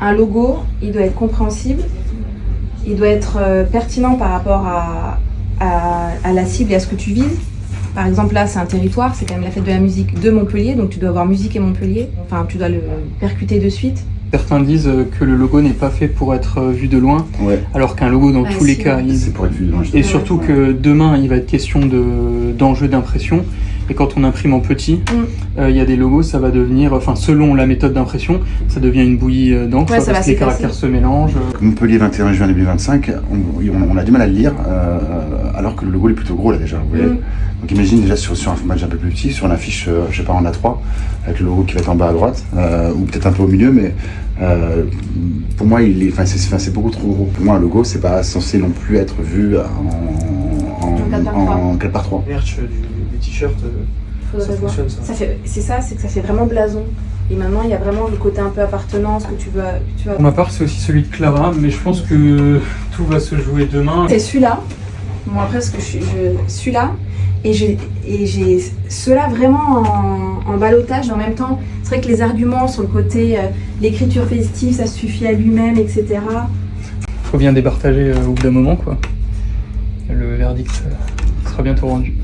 un logo, il doit être compréhensible, il doit être pertinent par rapport à la cible et à ce que tu vises. Par exemple, là, c'est un territoire, c'est quand même la fête de la musique de Montpellier, donc tu dois avoir musique et Montpellier. Enfin, tu dois le percuter de suite. Certains disent que le logo n'est pas fait pour être vu de loin, alors qu'un logo, dans tous les cas, c'est pour être vu de loin. Et surtout que demain, il va être question d'enjeux d'impression. Et quand on imprime en petit, il y a des logos, ça va devenir, enfin selon la méthode d'impression, ça devient une bouillie d'encre parce que les caractères se mélangent. Montpellier 21 juin 2025, on a du mal à le lire, alors que le logo est plutôt gros là déjà, vous voyez. Donc imagine déjà sur un format un peu plus petit, sur une affiche, je sais pas, en A3, avec le logo qui va être en bas à droite, ou peut-être un peu au milieu, mais pour moi, c'est beaucoup trop gros. Pour moi, un logo, c'est pas censé non plus être vu en 4x3. Merch des t-shirts, ça fonctionne ça. C'est que ça fait vraiment blason. Et maintenant, il y a vraiment le côté un peu appartenance que tu veux. Pour ma part, c'est aussi celui de Clara, mais je pense que tout va se jouer demain. C'est celui-là. Moi, après, celui-là. Et j'ai ceux-là vraiment en ballottage. En même temps, c'est vrai que les arguments sur le côté l'écriture festive, ça suffit à lui-même, etc. Faut bien départager au bout d'un moment, quoi. Le verdict sera bientôt rendu.